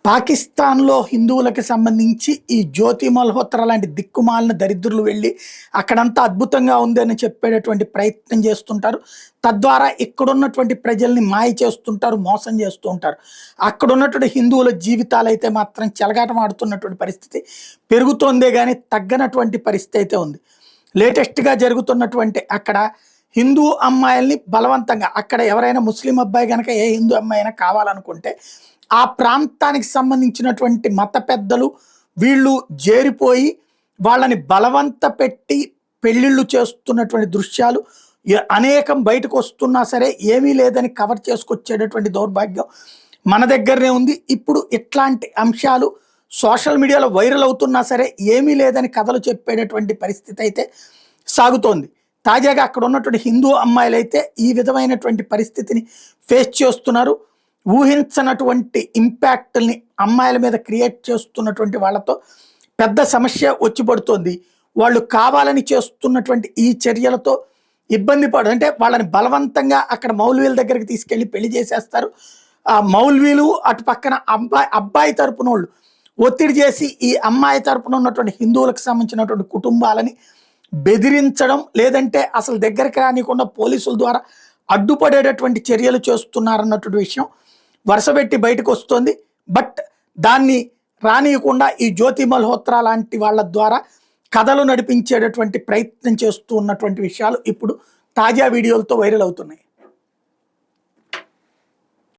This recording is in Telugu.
పాకిస్తాన్‌లో హిందువులకి సంబంధించి ఈ జ్యోతి మల్హోత్రా లాంటి దిక్కుమాలిన దరిద్రులు వెళ్ళి అక్కడంతా అద్భుతంగా ఉందని చెప్పేటటువంటి ప్రయత్నం చేస్తుంటారు. తద్వారా ఇక్కడున్నటువంటి ప్రజల్ని మాయ చేస్తుంటారు, మోసం చేస్తూ ఉంటారు. అక్కడున్నటువంటి హిందువుల జీవితాలైతే మాత్రం చెలగాటమాడుతున్నటువంటి పరిస్థితి పెరుగుతోందే గానీ తగ్గనటువంటి పరిస్థితి అయితే ఉంది. లేటెస్ట్‌గా జరుగుతున్నటువంటి అక్కడ హిందూ అమ్మాయిల్ని బలవంతంగా అక్కడ ఎవరైనా ముస్లిం అబ్బాయి గనక ఏ హిందూ అమ్మాయి అయినా కావాలనుకుంటే ఆ ప్రాంతానికి సంబంధించినటువంటి మత పెద్దలు వీళ్ళు చేరిపోయి వాళ్ళని బలవంత పెట్టి పెళ్ళిళ్ళు చేస్తున్నటువంటి దృశ్యాలు అనేకం బయటకు వస్తున్నా సరే ఏమీ లేదని కవర్ చేసుకొచ్చేటటువంటి దౌర్భాగ్యం మన దగ్గరనే ఉంది. ఇప్పుడు ఇట్లాంటి అంశాలు సోషల్ మీడియాలో వైరల్ అవుతున్నా సరే ఏమీ లేదని కథలు చెప్పేటటువంటి పరిస్థితి అయితే సాగుతోంది. తాజాగా అక్కడ ఉన్నటువంటి హిందూ అమ్మాయిలైతే ఈ విధమైనటువంటి పరిస్థితిని ఫేస్ చేస్తున్నారు. ఊహించనటువంటి ఇంపాక్ట్ని అమ్మాయిల మీద క్రియేట్ చేస్తున్నటువంటి వాళ్ళతో పెద్ద సమస్య వచ్చి పడుతోంది. వాళ్ళు కావాలని చేస్తున్నటువంటి ఈ చర్యలతో ఇబ్బంది అంటే వాళ్ళని బలవంతంగా అక్కడ మౌల్వీల దగ్గరికి తీసుకెళ్ళి పెళ్లి చేసేస్తారు. ఆ మౌల్వీలు అటు పక్కన అబ్బాయి తరపున వాళ్ళు ఒత్తిడి చేసి ఈ అమ్మాయి తరపున ఉన్నటువంటి హిందువులకు సంబంధించినటువంటి కుటుంబాలని బెదిరించడం, లేదంటే అసలు దగ్గరికి రానికుండా పోలీసుల ద్వారా అడ్డుపడేటటువంటి చర్యలు చేస్తున్నారన్నటువంటి విషయం వరుసపెట్టి బయటకు వస్తుంది. బట్ దాన్ని రానియకుండా ఈ జ్యోతి మల్హోత్రా లాంటి వాళ్ళ ద్వారా కథలు నడిపించేటటువంటి ప్రయత్నం చేస్తూ ఉన్నటువంటి విషయాలు ఇప్పుడు తాజా వీడియోలతో వైరల్ అవుతున్నాయి.